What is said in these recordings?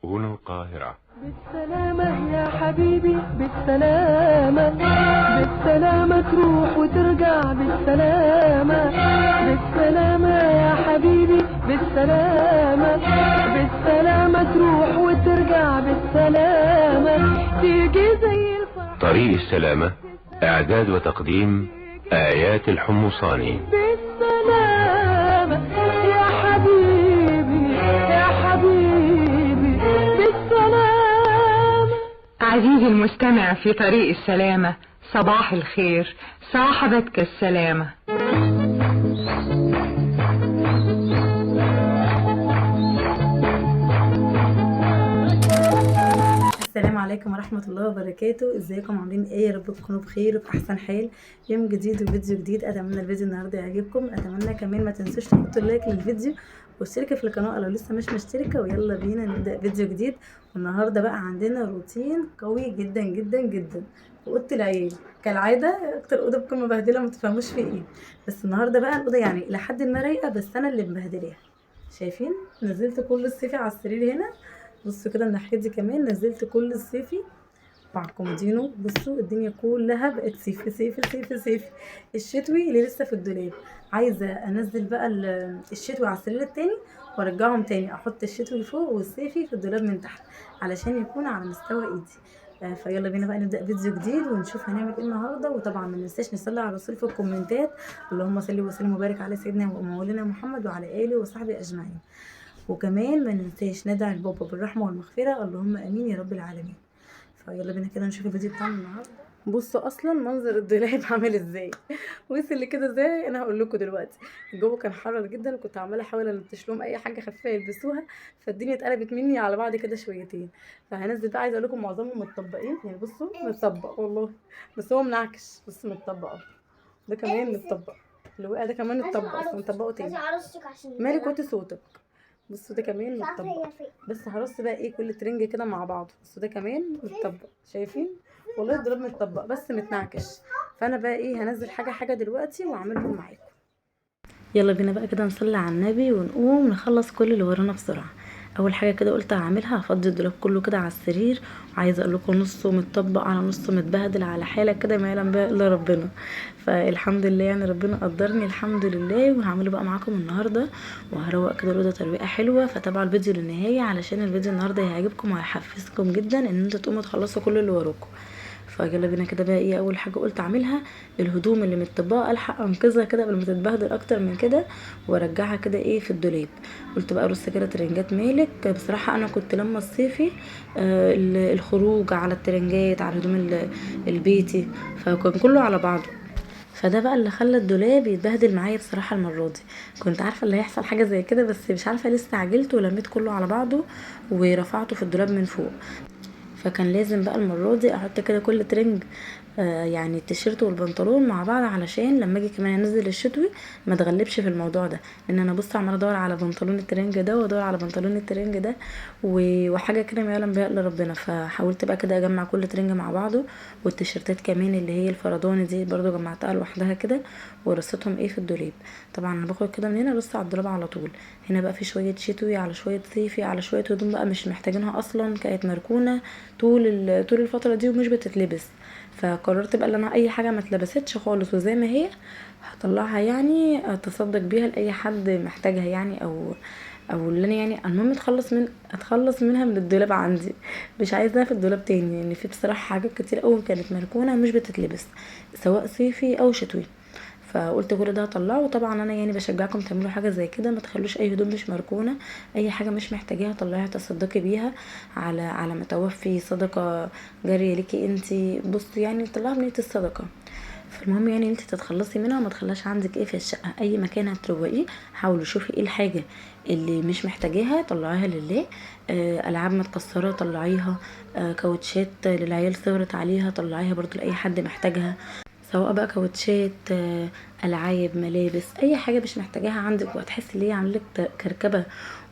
هنا القاهرة. بالسلامة يا حبيبي، بالسلامة بالسلامة تروح وترجع بالسلامة، بالسلامة يا حبيبي، بالسلامة بالسلامة تروح وترجع بالسلامة، تيجي زي الفرح. طريق السلامة، إعداد وتقديم آيات الحمصاني. بالسلامة يا حبيبي يا حبيبي، بالسلامة. عزيزي المستمع في طريق السلامة، صباح الخير، صاحبتك السلامة. السلام عليكم ورحمة الله وبركاته. ازيكم عاملين ايه؟ يا رب تكونوا بخير وفي احسن حال. يوم جديد وفيديو جديد. اتمنى الفيديو النهارده يعجبكم. اتمنى كمان ما تنسوش تحطوا لايك للفيديو واشتركوا في القناه لو لسه مش مشتركه. ويلا بينا نبدا فيديو جديد. والنهارده بقى عندنا روتين قوي جدا جدا جدا في اوضه العيال. كالعاده اكتر اوضه بتكون مبهدله، ما تفهموش في ايه، بس النهارده بقى الاوضه يعني لحد ما رايقه، بس انا اللي مبهدلاها. شايفين؟ نزلت كل الصيفي على السرير هنا. بصوا كده الناحيه دي كمان نزلت كل الصيفي مع الكومودينو. بصوا الدنيا كلها بقت صيفي صيفي صيفي صيفي. الشتوي اللي لسه في الدولاب عايزه انزل بقى الشتوي على السرير التاني وارجعهم تاني، احط الشتوي فوق والصيفي في الدولاب من تحت علشان يكون على مستوى ايدي. فيلا بينا بقى نبدا فيديو جديد ونشوف هنعمل ايه النهارده. وطبعا ما ننساش نصلي على الرسول في الكومنتات، اللهم صل وسلم وبارك على سيدنا ومولانا محمد وعلى اله وصحبه اجمعين. وكمان ما ننساش ندعي البابا بالرحمه والمغفره، اللهم امين يا رب العالمين. فيلا بينا كده نشوف الفيديو بتاعنا النهارده. بصوا اصلا منظر الدولاب عامل ازاي، وصل كده ازاي، انا هقول لكم دلوقتي. الجو كان حر جدا وكنت عماله احاول انتش لهم اي حاجه خفيفه يلبسوها، فالدنيا اتقلبت مني على بعض كده شويتين. فهنزل بقى، عايزه اقول لكم معظمهم متطبقين، يعني بصوا متطبق والله، بس هو منعكش. بص متطبق اهو، ده كمان متطبق، اللي وقع ده كمان متطبق، بس مطبقه تاني. مالك وطي صوتك. بصوا ده كمان متطبق، بس هرص بقى ايه كل ترنج كده مع بعض. بصوا ده كمان متطبق، شايفين؟ والله الدولاب متطبق بس متنعكش. فانا بقى ايه هنزل حاجه حاجه دلوقتي واعملهم معاكم. يلا بينا بقى كده نصلي على النبي ونقوم نخلص كل اللي ورانا بسرعه. اول حاجه كده قلت هعملها هفضي الدولاب كله كده على السرير، وعايزه اقول لكم نصه متطبق على نصه متبهدل على حاله كده ما يعلم بها الا ربنا. فالحمد لله يعني ربنا قدرني الحمد لله، وهعمله بقى معاكم النهارده. وهروق كده الاوضه ترويقه حلوه. فتابعوا الفيديو للنهايه علشان الفيديو النهارده هيعجبكم وهيحفزكم جدا ان انتوا تقوموا تخلصوا كل اللي وراكم. فيلا بينا كده بقى ايه اول حاجه قلت اعملها الهدوم اللي متطبقه الحق انقذها كده قبل ما تتبهدل اكتر من كده وارجعها كده ايه في الدولاب. قلت بقى ارص كده ترنجات مالك. بصراحه انا كنت لما الصيفي الخروج على الترنجات على الهدوم البيتي، فكان كله على بعضه. فده بقى اللي خلى الدولاب يتبهدل معايا بصراحه المره دي. كنت عارفه اللي هيحصل حاجه زي كده، بس مش عارفه لسه عجلت ولميت كله على بعضه ورفعته في الدولاب من فوق. فكان لازم بقى المرة دي احط كده كل ترنج يعني التيشيرت والبنطلون مع بعض علشان لما اجي كمان انزل الشتوي ما اتغلبش في الموضوع ده. لان انا بص عماله ادور على بنطلون الترنج ده وادور على بنطلون الترنج ده وحاجه كده ما يعلم بها الا ربنا. فحاولت بقى كده اجمع كل ترنج مع بعضه، والتيشيرتات كمان اللي هي الفرداني دي برضو جمعتها لوحدها كده ورصيتهم ايه في الدولاب. طبعا انا باخد كده من هنا ارص على الدولاب على طول. هنا بقى في شويه شتوي على شويه صيفي على شويه هدوم بقى مش محتاجينها اصلا، كانت مركونه طول الفتره دي ومش بتتلبس. فقررت بقى ان انا اي حاجه ما اتلبستش خالص وزي ما هي هطلعها يعني اتصدق بيها لاي حد محتاجها يعني، او اللي انا يعني المهم اتخلص منها من الدولاب عندي، مش عايزاها في الدولاب تاني. يعني في بصراحه حاجات كتير قوي كانت مركونه ومش بتتلبس سواء صيفي او شتوي. فقلت كل ده هطلعه. وطبعا انا يعني بشجعكم تعملوا حاجه زي كده، ما تخلوش اي هدوم مش مركونه، اي حاجه مش محتاجاها طلعيها تصدقي بيها على متوفي، صدقه جاريه ليكي انتي. بصوا يعني طلعها بنيه الصدقه. فالمهم يعني انت تتخلصي منها وما تخليش عندك ايه في الشقه. اي مكان هتروقيه حاولوا شوفي ايه الحاجه اللي مش محتاجاها طلعيها لله. العاب متكسره طلعيها، كاوتشات للعيال صغرت عليها طلعيها برضو لاي حد محتاجها، سواء بقى كاوتشات العاب ملابس اي حاجه مش محتاجاها عندك وهتحسي ان هي عامله لك كركبه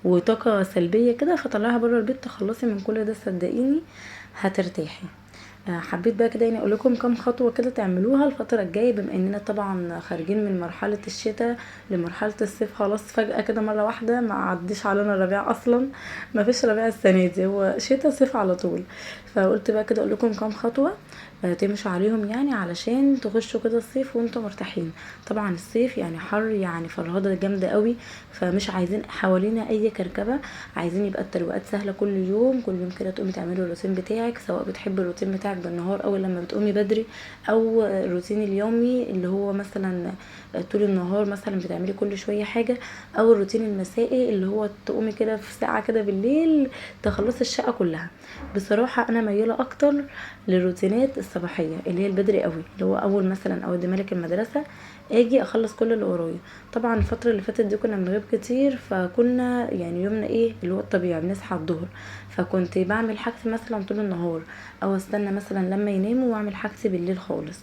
وطاقه سلبيه كده، فطلعها بره البيت تخلصي من كل ده صدقيني هترتاحي. حبيت بقى كده يعني اقول لكم كام خطوه كده تعملوها الفتره الجايه، بما اننا طبعا خارجين من مرحله الشتاء لمرحله الصيف. خلاص فجاه كده مره واحده ما عديش علينا الربيع اصلا، ما فيش ربيع السنه دي، هو شتاء صيف على طول. فقلت بقى كده اقول لكم كام خطوه تمشوا عليهم يعني علشان تخشوا كده الصيف وانتم مرتاحين. طبعا الصيف يعني حر، يعني فرهضه جامده قوي، فمش عايزين حوالينا اي كركبه، عايزين يبقى الترويقات سهله كل يوم. كل يوم كده تقومي تعملي الروتين بتاعك، سواء بتحبي الروتين بتاعك بالنهار او لما بتقومي بدري، او الروتين اليومي اللي هو مثلا طول النهار مثلا بتعملي كل شويه حاجه، او الروتين المسائي اللي هو تقومي كده في ساعه كده بالليل تخلصي الشقه كلها. بصراحه انا مياله اكتر للروتينات الصباحيه اللي هي البدري قوي، اللي هو اول مثلا اودي مالك المدرسه اجي اخلص كل اللي ورايا. طبعا الفتره اللي فاتت دي كنا بنغيب كتير، فكنا يعني يومنا ايه اللي هو الطبيعي، بنصحى الظهر، فكنت بعمل حاجتي مثلا طول النهار، او استنى مثلا لما يناموا واعمل حاجتي بالليل خالص.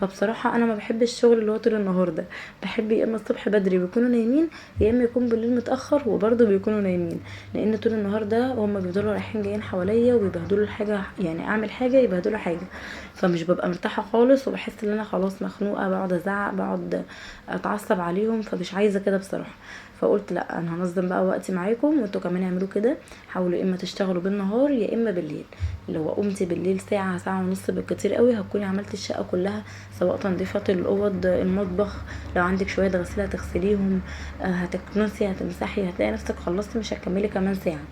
فبصراحه انا ما بحب الشغل اللي هو طول النهار ده، بحب يا اما الصبح بدري بيكونوا نايمين، يا اما يكون بالليل متاخر وبرضه بيكونوا نايمين، لان طول النهار ده هم بيفضلوا رايحين جايين حواليا وبيبهدلوا الحاجه، يعني اعمل حاجه يبهدلوا حاجه، فمش ببقى مرتاحه خالص، وبحس ان انا خلاص مخنوقه، بقعد ازعق، بقعد اتعصب عليهم، فمش عايزه كده بصراحه. فقلت لا، انا هنظم بقى وقتي معاكم وانتوا كمان اعملوا كده، حاولوا يا اما تشتغلوا بالنهار يا اما بالليل. اللي هو قمتي بالليل ساعه ساعه ونص بالكتير قوي هتكوني عملتي الشقه كلها، سواء تنظيفه الاوض، المطبخ، لو عندك شويه غسيل هتغسليهم، هتكنسي، هتمسحي، هتلاقي نفسك خلصتي مش هتكملي كمان ساعه.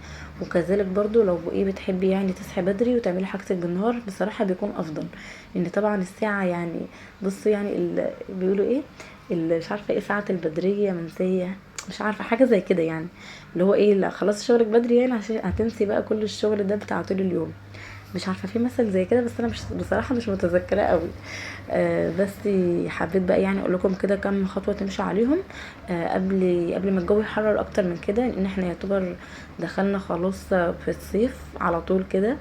وكذلك برضو لو ايه بتحبي يعني تصحي بدري وتعملي حاجتك بالنهار، بصراحه بيكون افضل، لان طبعا الساعه يعني بصوا يعني بيقولوا ايه مش عارفه ايه، ساعه البدريه منسيه، مش عارفه حاجه زي كده يعني، اللي هو ايه لا خلاص شغلك بدري يعني عشان هتنسي بقى كل الشغل ده بتاع طول اليوم. مش عارفه في مثل زي كده، بس انا مش بصراحه مش متذكره قوي. بس حبيت بقى يعني اقول لكم كده كام خطوه تمشوا عليهم قبل ما الجو يحرر اكتر من كده، لان احنا يعتبر دخلنا خلاص في الصيف على طول كده.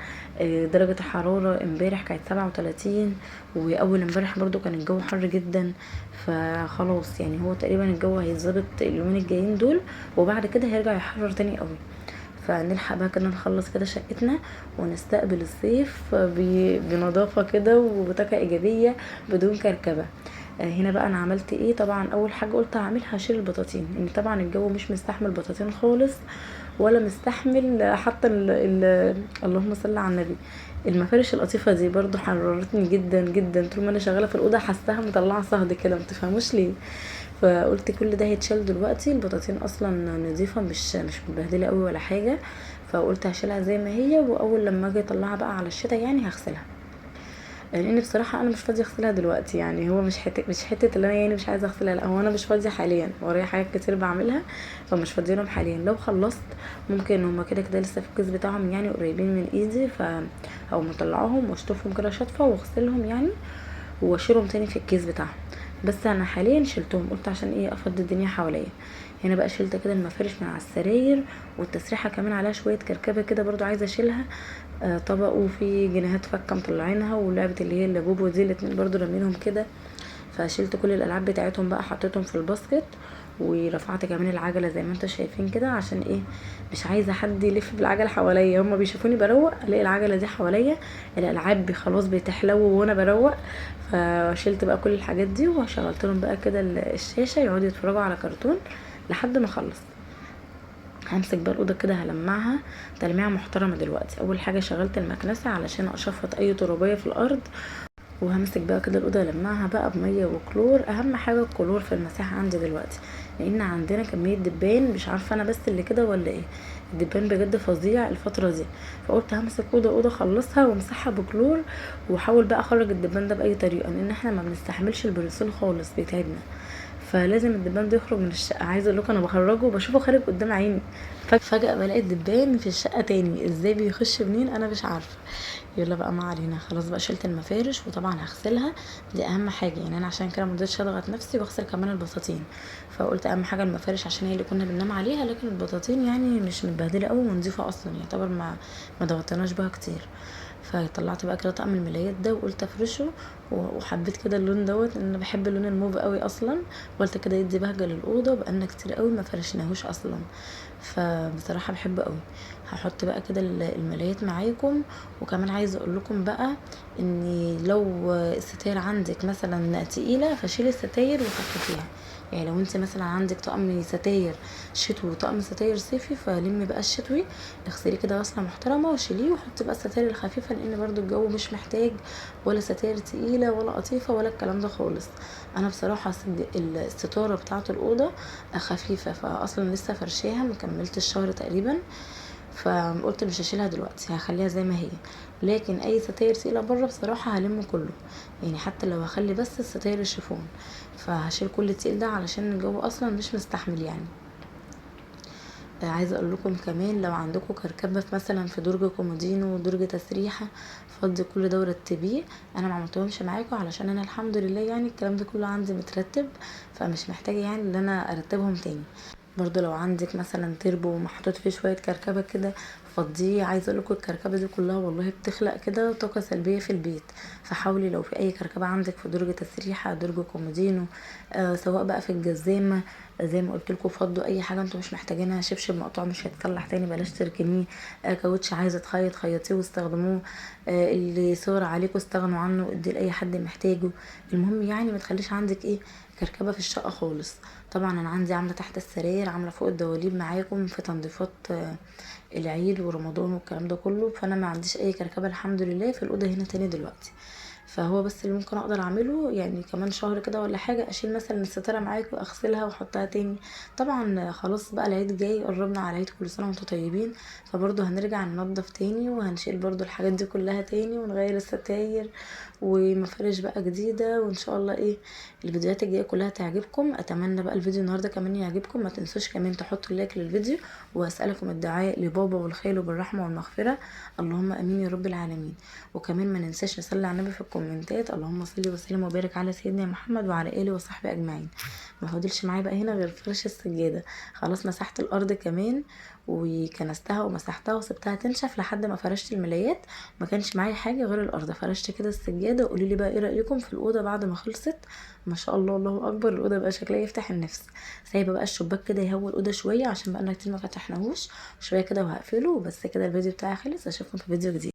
درجه الحراره امبارح كانت 37، واول امبارح برضو كان الجو حر جدا، فخلاص يعني هو تقريبا الجو هيتظبط اليومين الجايين دول، وبعد كده هيرجع يحرر تاني قوي. فنلحق بقى كده نخلص كده شقتنا ونستقبل الصيف بنظافة كده وبطاقة ايجابية بدون كركبة. هنا بقى انا عملت ايه، طبعا اول حاجة قلت هعملها هشيل البطاطين، لان طبعا الجو مش مستحمل بطاطين خالص، ولا مستحمل حتى اللهم صل على النبي، المفارش القطيفه دي برضو حررتني جدا جدا، طول ما انا شغاله في الاوضه حاساها مطلعه صهد كده، متفهموش ليه. فقلت كل ده هيتشال دلوقتي، البطاطين اصلا نظيفه مش متبهدله قوي ولا حاجه، فقلت هشيلها زي ما هي، واول لما اجي اطلعها بقى على الشتا يعني هغسلها، لان بصراحه انا مش فاضيه اغسلها دلوقتي، يعني هو مش حته اللي انا يعني مش عايزه اغسلها، لا هو انا مش فاضيه حاليا، ورايا حاجات كتير بعملها، فمش فاضيه لهم حاليا. لو خلصت ممكن هما كده كده لسه في الكيس بتاعهم يعني قريبين من ايدي، او مطلعهم واشطفهم كده شطفه واغسلهم يعني واشيلهم تاني في الكيس بتاعهم. بس انا حاليا شلتهم، قلت عشان ايه افضي الدنيا حواليا. هنا بقى شلت كده المفارش من على السراير، والتسريحه كمان عليها شويه كركبه كده برضو عايزه اشيلها. طبق وفي جنيهات فكه مطلعينها، ولعبه اللي هي اللابوبو دي الاتنين برضو رامينهم كده، فشلت كل الالعاب بتاعتهم بقى حطيتهم في الباسكت، ورفعت كمان العجله زي ما انتم شايفين كده، عشان ايه مش عايزه حد يلف بالعجله حواليا، هما بيشوفوني بروق الاقي العجله دي حواليا، الالعاب خلاص بتحلو وانا بروق. فشلت بقى كل الحاجات دي وشغلت لهم بقى كده الشاشه يقعدوا يتفرجوا على كرتون لحد ما اخلص. همسك بقى الاوضه كده هلمعها تلميعه محترمه دلوقتي. اول حاجه شغلت المكنسه علشان اشفط اي ترابيه في الارض، وهمسك بقى كده الاوضه المعها بقى بميه وكلور، اهم حاجه الكلور في المساحه عندي دلوقتي، لان عندنا كميه دبان، مش عارفه انا بس اللي كده ولا ايه، الدبان بجد فظيع الفتره دي. فقلت همسك اوضه اخلصها وامسحها بكلور، واحاول بقى اخرج الدبان ده باي طريقه، لان احنا ما بنستحملش البروسيل خالص بيتعبنا، فلازم الدبان ده يخرج من الشقه. عايزه اقول لكم انا بخرجه وبشوفه خارج قدام عيني، فجاه بلاقي الدبان في الشقه تاني، ازاي بيخش منين انا مش عارفه. يلا بقى ما علينا، خلاص بقى شلت المفارش وطبعا هغسلها، دي اهم حاجه يعني، انا عشان كده مرضتش اضغط نفسي واغسل كمان البساطين، فقلت اهم حاجه المفارش عشان هي اللي كنا بننام عليها، لكن البطاطين يعني مش متبهدله قوي ونضيفه اصلا، يعتبر ما ضغطناش بها كتير. فطلعت بقى كده طقم الملايات ده وقلت افرشه، وحبيت كده اللون دوت، لان انا بحب اللون الموف قوي اصلا، قلت كده يدي بهجه للاوضه، بقالنا كتير قوي ما فرشناهوش اصلا. فبصراحه بحبه قوي. هحط بقى كده الملايات معاكم. وكمان عايزه اقول لكم بقى ان لو الستاير عندك مثلا تقيله فشيلي الستاير وخففيها. يعني لو انت مثلا عندك طقم ستاير شتوي وطقم ستاير صيفي، فلمي بقى الشتوي اغسليه كده غسله محترمه وشيليه، وحطي بقى الستاير الخفيفه، لان برضو الجو مش محتاج ولا ستاير تقيله ولا قطيفه ولا الكلام ده خالص. انا بصراحه الستاره بتاعه الاوضه خفيفه، فاصلا لسه فرشاها مكملت الشهر تقريبا، فقلت مش هشيلها دلوقتي، هخليها زي ما هي. لكن اي ستاير تقيله بره بصراحه هلم كله، يعني حتى لو هخلي بس الستاير الشيفون، فهشيل كل التقيل ده علشان الجو اصلا مش مستحمل يعني. عايزه اقول لكم كمان لو عندكم كركبه مثلا في درج كومودينو ودرج تسريحه، فضي كل ده ورتبيه. انا ما عملتهمش معاكم علشان انا الحمد لله يعني الكلام ده كله عندي مترتب، فمش محتاجه يعني ان انا ارتبهم تاني. برضو لو عندك مثلا تربو محطوط فيه شويه كركبه كده فضيه. عايزه اقول لكم الكركبه دي كلها والله بتخلق كده طاقه سلبيه في البيت، فحاولي لو في اي كركبه عندك في درج تسريحه درج كومودينو سواء بقى في الجزامه، زي ما قلت لكم فضوا اي حاجه انتوا مش محتاجينها. شبشب مقطوع مش هيتصلح تاني بلاش تركنيه، كاوتش عايزه تخيط خيطيه واستخدموه، اللي صار عليكم استغنوا عنه اديه لاي حد محتاجه. المهم يعني ما تخليش عندك ايه كركبه في الشقه خالص. طبعا انا عندي عامله تحت السراير، عامله فوق الدواليب معاكم في تنظيفات العيد ورمضان والكلام ده كله، فانا ما عنديش اي كركبه الحمد لله في الاوضه هنا تاني دلوقتي. فهو بس اللي ممكن اقدر اعمله يعني كمان شهر كده ولا حاجه اشيل مثلا الستاره معاكم واغسلها واحطها تاني. طبعا خلاص بقى العيد جاي، قربنا على العيد، كل سنه وانتم طيبين، فبرضه هنرجع ننضف تاني وهنشيل برضه الحاجات دي كلها تاني ونغير الستاير ومفارش بقى جديده. وان شاء الله ايه الفيديوهات الجايه كلها تعجبكم. اتمنى بقى الفيديو النهارده كمان يعجبكم. ما تنسوش كمان تحطوا اللايك للفيديو، واسالكم الدعاء لبابا والخال بالرحمه والمغفره، اللهم امين يا رب العالمين. وكمان ما ننساش نصلي على النبي في الكومنتات، اللهم صل وسلم وبارك على سيدنا محمد وعلى اله وصحبه اجمعين. ما فاضلش معايا بقى هنا غير فرش السجاده. خلاص مسحت الارض كمان وكنستها ومسحتها وسبتها تنشف لحد ما فرشت الملايات. ما كانش معايا حاجه غير الارض، فرشت كده السجاده. وقولي لي بقى ايه رايكم في الاوضه بعد ما خلصت؟ ما شاء الله الله اكبر، الاوضه بقى شكلها يفتح النفس. سايبه بقى الشباك كده يهوي الاوضه شويه عشان بقى لنا كتير ما فتحناهوش، شويه كده وهقفله. وبس كده الفيديو بتاعي خلص، اشوفكم في فيديو جديد.